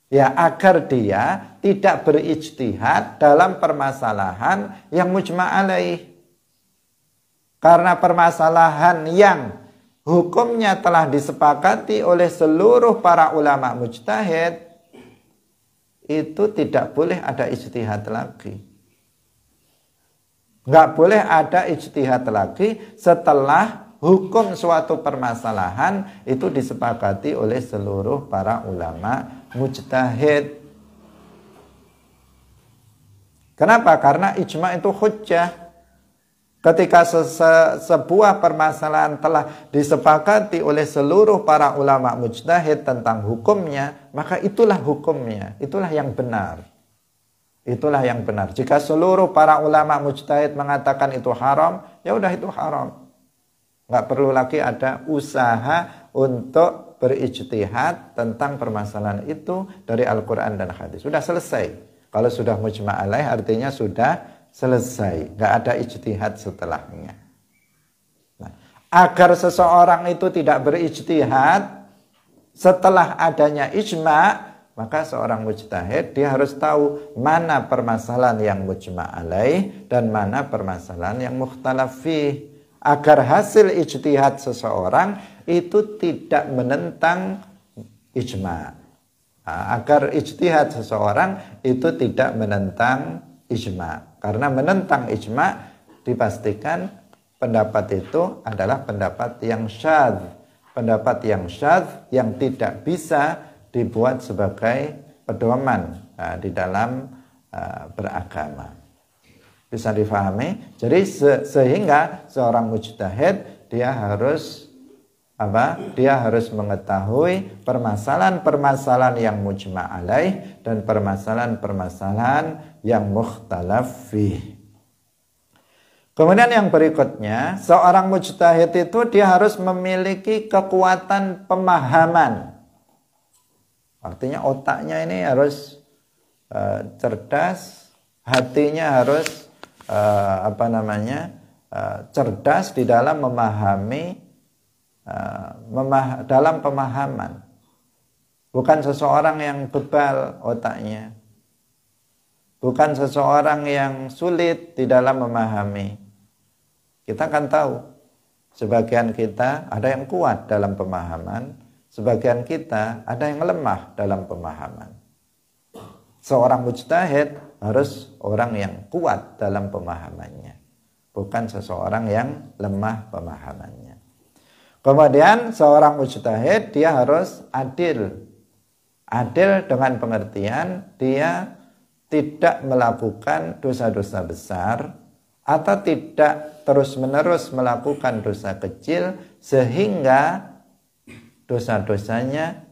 Speaker 1: Ya, agar dia tidak berijtihad dalam permasalahan yang mujma' alaih. Karena permasalahan yang hukumnya telah disepakati oleh seluruh para ulama mujtahid, itu tidak boleh ada ijtihad lagi. Nggak boleh ada ijtihad lagi setelah hukum suatu permasalahan itu disepakati oleh seluruh para ulama mujtahid. Kenapa? Karena ijma itu hujjah. Ketika sebuah permasalahan telah disepakati oleh seluruh para ulama mujtahid tentang hukumnya, maka itulah hukumnya, itulah yang benar. Itulah yang benar. Jika seluruh para ulama mujtahid mengatakan itu haram, ya udah itu haram. Nggak perlu lagi ada usaha untuk berijtihad tentang permasalahan itu dari Al-Quran dan hadis. Sudah selesai. Kalau sudah mujma' alaih artinya sudah selesai, nggak ada ijtihad setelahnya. Nah, agar seseorang itu tidak berijtihad setelah adanya ijma', maka seorang mujtahid dia harus tahu mana permasalahan yang mujma' alaih dan mana permasalahan yang mukhtalaf fih, agar hasil ijtihad seseorang itu tidak menentang ijma'. Nah, agar ijtihad seseorang itu tidak menentang ijma'. Karena menentang ijma' dipastikan pendapat itu adalah pendapat yang syadz. Pendapat yang syadz yang tidak bisa dibuat sebagai pedoman di dalam beragama. Bisa difahami? Jadi sehingga seorang mujtahid dia harus Dia harus mengetahui permasalahan-permasalahan yang mujma' alaih dan permasalahan-permasalahan yang mukhtalaf fih. Kemudian yang berikutnya, seorang mujtahid itu dia harus memiliki kekuatan pemahaman. Artinya otaknya ini harus cerdas, hatinya harus cerdas di dalam memahami dalam pemahaman. Bukan seseorang yang bebal otaknya, bukan seseorang yang sulit di dalam memahami. Kita kan tahu sebagian kita ada yang kuat dalam pemahaman, sebagian kita ada yang lemah dalam pemahaman. Seorang mujtahid harus orang yang kuat dalam pemahamannya, bukan seseorang yang lemah pemahamannya. Kemudian seorang mujtahid dia harus adil. Adil dengan pengertian dia tidak melakukan dosa-dosa besar atau tidak terus-menerus melakukan dosa kecil sehingga dosa-dosanya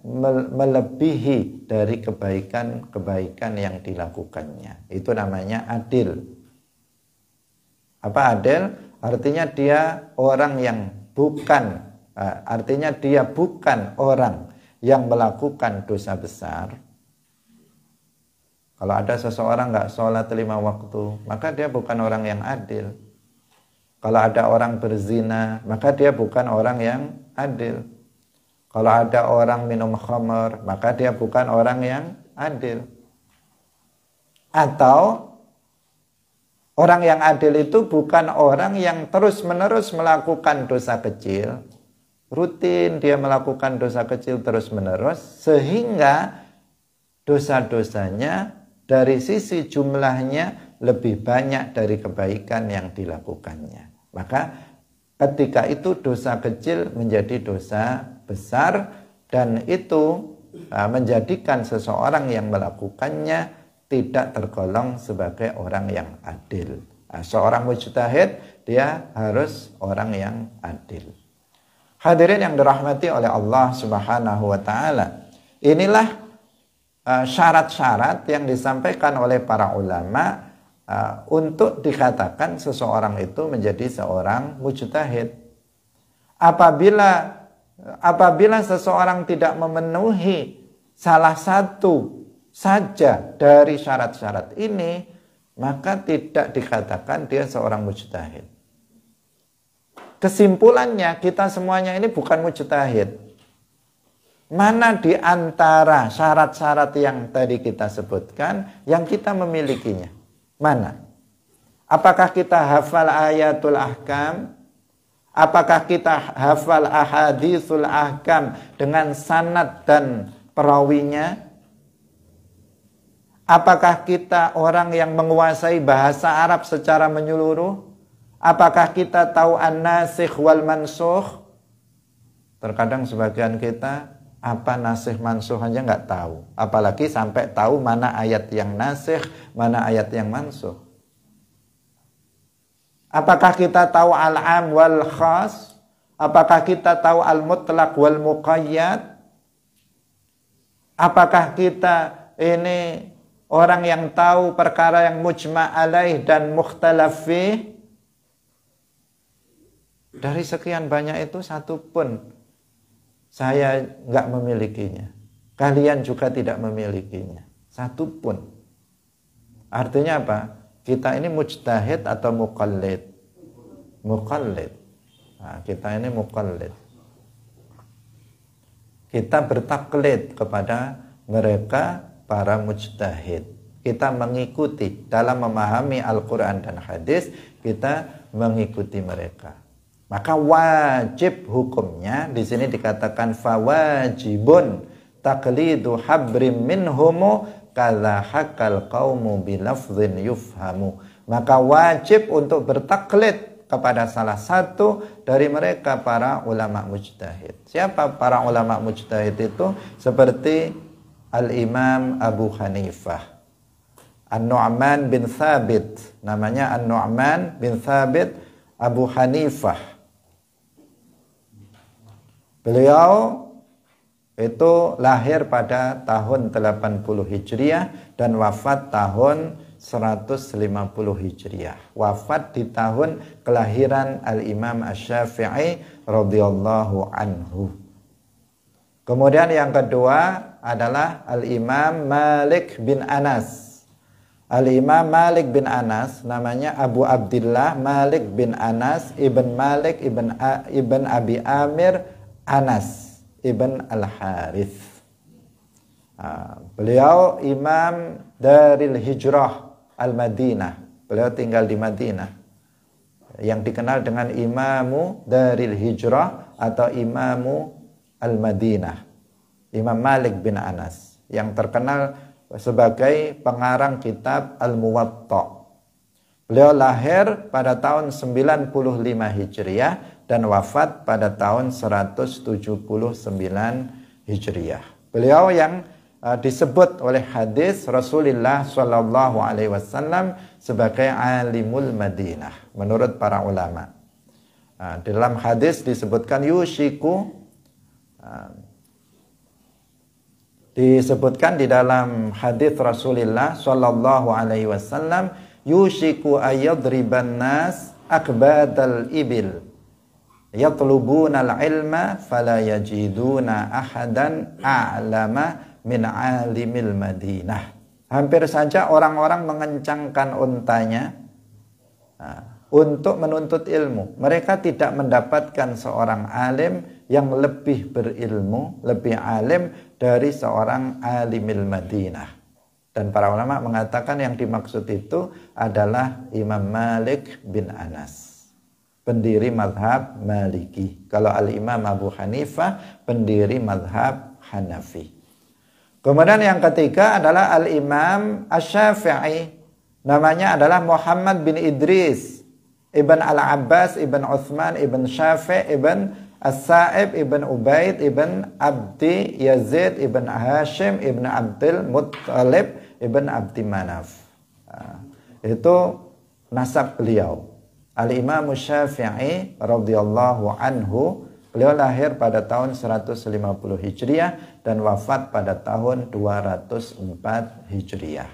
Speaker 1: melebihi dari kebaikan-kebaikan yang dilakukannya. Itu namanya adil. Apa adil? Artinya dia orang yang artinya dia bukan orang yang melakukan dosa besar. Kalau ada seseorang nggak sholat 5 waktu, maka dia bukan orang yang adil. Kalau ada orang berzina, maka dia bukan orang yang adil. Kalau ada orang minum khamr, maka dia bukan orang yang adil. Atau orang yang adil itu bukan orang yang terus-menerus melakukan dosa kecil, rutin dia melakukan dosa kecil terus-menerus, sehingga dosa-dosanya dari sisi jumlahnya lebih banyak dari kebaikan yang dilakukannya. Maka ketika itu dosa kecil menjadi dosa besar, dan itu menjadikan seseorang yang melakukannya tidak tergolong sebagai orang yang adil. Seorang mujtahid dia harus orang yang adil. Hadirin yang dirahmati oleh Allah Subhanahu wa taala. Inilah syarat-syarat yang disampaikan oleh para ulama untuk dikatakan seseorang itu menjadi seorang mujtahid. Apabila seseorang tidak memenuhi salah satu saja dari syarat-syarat ini, maka tidak dikatakan dia seorang mujtahid. Kesimpulannya, kita semuanya ini bukan mujtahid. Mana di antara syarat-syarat yang tadi kita sebutkan yang kita memilikinya? Mana? Apakah kita hafal ayatul ahkam? Apakah kita hafal ahaditsul ahkam dengan sanad dan perawinya? Apakah kita orang yang menguasai bahasa Arab secara menyeluruh? Apakah kita tahu an-nasikh wal mansukh? Terkadang sebagian kita apa nasikh mansukh aja nggak tahu. Apalagi sampai tahu mana ayat yang nasikh, mana ayat yang mansukh. Apakah kita tahu al-am wal khas? Apakah kita tahu al-mutlaq wal muqayyad? Apakah kita ini orang yang tahu perkara yang mujma' alaih dan mukhtalaf fih? Dari sekian banyak itu satu pun saya nggak memilikinya. Kalian juga tidak memilikinya. Satu pun. Artinya apa? Kita ini mujtahid atau muqallid? Muqallid. Nah, kita ini muqallid. Kita bertaklid kepada mereka para mujtahid. Kita mengikuti dalam memahami Al-Quran dan hadis, kita mengikuti mereka. Maka wajib hukumnya di sini dikatakan fawajibun taqlidu habrim minhumu kadza hakal qaumu bilafdhin yufhamu. Maka wajib untuk bertaklid kepada salah satu dari mereka para ulama mujtahid. Siapa para ulama mujtahid itu? Seperti Al-Imam Abu Hanifah, An-Nu'man bin Thabit, namanya An-Nu'man bin Thabit Abu Hanifah. Beliau itu lahir pada tahun 80 Hijriah dan wafat tahun 150 Hijriah. Wafat di tahun kelahiran Al-Imam Asy-Syafi'i radhiyallahu anhu. Kemudian yang kedua adalah Al-Imam Malik bin Anas. Al-Imam Malik bin Anas namanya Abu Abdillah Malik bin Anas ibn Malik ibn Abi Amir Anas ibn Al-Harith. Beliau imam Daril Hijrah Al-Madinah. Beliau tinggal di Madinah, yang dikenal dengan Imamu Daril Hijrah atau Imamu Al-Madinah. Imam Malik bin Anas yang terkenal sebagai pengarang kitab Al-Muwatta. Beliau lahir pada tahun 95 Hijriah dan wafat pada tahun 179 Hijriah. Beliau yang disebut oleh hadis Rasulullah Shallallahu Alaihi Wasallam sebagai alimul Madinah menurut para ulama. Dalam hadis disebutkan disebutkan di dalam hadis Rasulullah Shallallahu Alaihi Wasallam, yushiku ayadriban nas akbadal ibil yatlubuna al-ilma fala yajiduna ahadan a'lama min alimil Madinah. Hampir saja orang-orang mengencangkan untanya untuk menuntut ilmu. Mereka tidak mendapatkan seorang alim yang lebih berilmu, lebih alim dari seorang alimil Madinah. Dan para ulama mengatakan yang dimaksud itu adalah Imam Malik bin Anas, pendiri mazhab Maliki. Kalau Al-Imam Abu Hanifah, pendiri mazhab Hanafi. Kemudian yang ketiga adalah Al-Imam Asy-Syafi'i. Namanya adalah Muhammad bin Idris ibn Al-Abbas ibn Uthman ibn Syafi' ibn As-Sa'ib ibn Ubaid ibn Abdi Yazid ibn Hashim ibn Abdul Muttalib ibn Abdi Manaf. Itu nasab beliau. Al-Imam Syafi'i radhiyallahu anhu, beliau lahir pada tahun 150 Hijriah dan wafat pada tahun 204 Hijriah.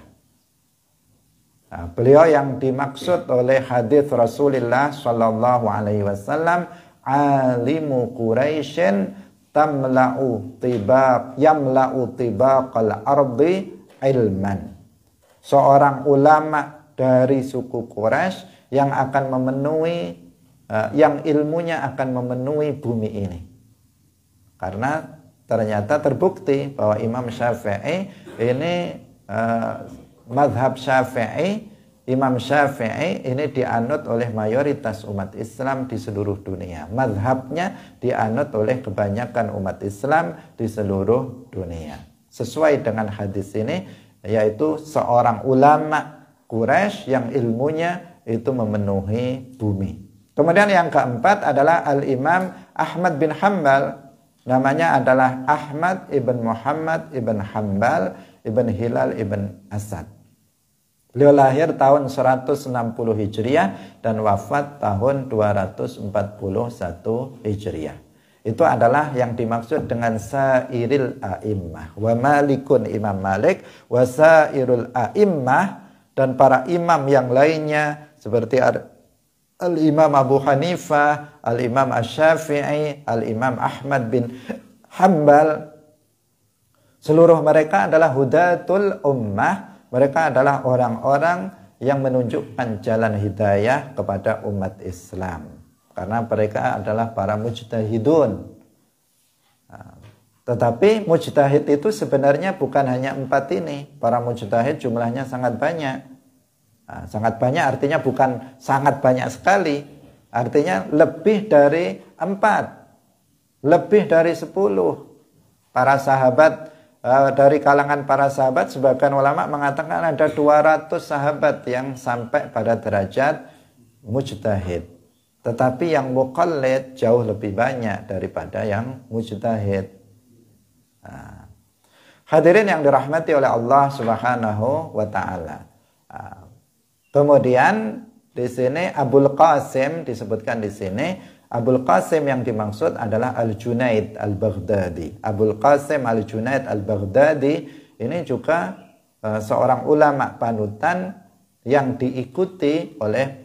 Speaker 1: Beliau yang dimaksud oleh hadis Rasulullah Shallallahu Alaihi Wasallam, alimu Quraisyin yamla'u tibaqal ardi ilman. Seorang ulama dari suku Quraisy yang akan memenuhi, yang ilmunya akan memenuhi bumi ini. Karena ternyata terbukti bahwa Imam Syafi'i ini mazhab Syafi'i, Imam Syafi'i ini dianut oleh mayoritas umat Islam di seluruh dunia. Mazhabnya dianut oleh kebanyakan umat Islam di seluruh dunia. Sesuai dengan hadis ini, yaitu seorang ulama Quraisy yang ilmunya itu memenuhi bumi. Kemudian yang keempat adalah Al-Imam Ahmad bin Hanbal. Namanya adalah Ahmad ibn Muhammad ibn Hanbal ibn Hilal ibn Asad. Beliau lahir tahun 160 Hijriah dan wafat tahun 241 Hijriah. Itu adalah yang dimaksud dengan sairil a'immah. Wa malikun Imam Malik, wa sairul a'immah, dan para imam yang lainnya seperti Al-Imam Abu Hanifah, Al-Imam Asy-Syafi'i, Al-Imam Ahmad bin Hanbal. Seluruh mereka adalah hudatul ummah. Mereka adalah orang-orang yang menunjukkan jalan hidayah kepada umat Islam. Karena mereka adalah para mujtahidun. Tetapi mujtahid itu sebenarnya bukan hanya 4 ini. Para mujtahid jumlahnya sangat banyak. Sangat banyak artinya bukan sangat banyak sekali. Artinya lebih dari 4. Lebih dari 10. Para sahabat, dari kalangan para sahabat, sebagian ulama mengatakan ada 200 sahabat yang sampai pada derajat mujtahid. Tetapi yang muqallid jauh lebih banyak daripada yang mujtahid. Hadirin yang dirahmati oleh Allah Subhanahu wa taala. Kemudian di sini Abul Qasim disebutkan di sini. Abul Qasim yang dimaksud adalah Al-Junaid Al-Baghdadi. Abul Qasim Al-Junaid Al-Baghdadi ini juga seorang ulama panutan yang diikuti oleh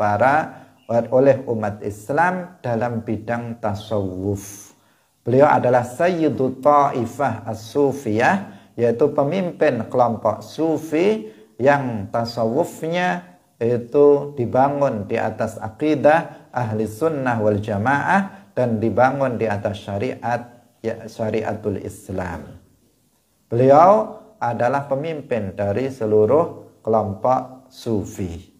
Speaker 1: umat Islam dalam bidang tasawuf. Beliau adalah Sayyidu Ta'ifah As-Sufiyah, yaitu pemimpin kelompok sufi yang tasawufnya itu dibangun di atas akidah ahli sunnah wal jamaah dan dibangun di atas syariat, syariatul Islam. Beliau adalah pemimpin dari seluruh kelompok sufi.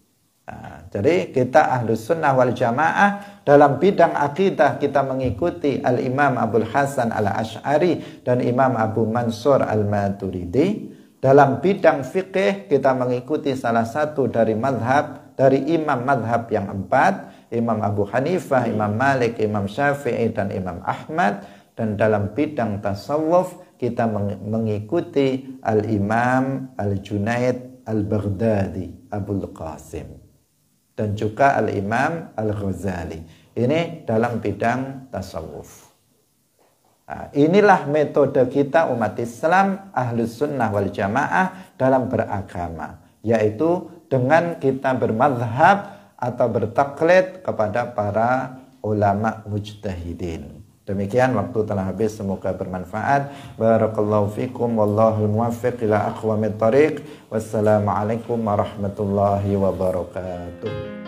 Speaker 1: Jadi kita ahli sunnah wal jamaah dalam bidang akidah kita mengikuti Al-Imam Abul Hasan Al-Asy'ari dan Imam Abu Mansur Al-Maturidi. Dalam bidang fikih kita mengikuti salah satu dari imam madhab yang 4, Imam Abu Hanifah, Imam Malik, Imam Syafi'i, dan Imam Ahmad. Dan dalam bidang tasawuf kita mengikuti Al-Imam Al-Junaid Al-Baghdadi Abul Qasim, dan juga Al-Imam Al-Ghazali. Ini dalam bidang tasawuf. Inilah metode kita umat Islam Ahlus Sunnah wal Jamaah dalam beragama, yaitu dengan kita bermadhab atau bertaklid kepada para ulama mujtahidin. Demikian, waktu telah habis, semoga bermanfaat. Barakallahu fikum, wallahul muwaffiq ila aqwamit thariq. Wassalamualaikum warahmatullahi wabarakatuh.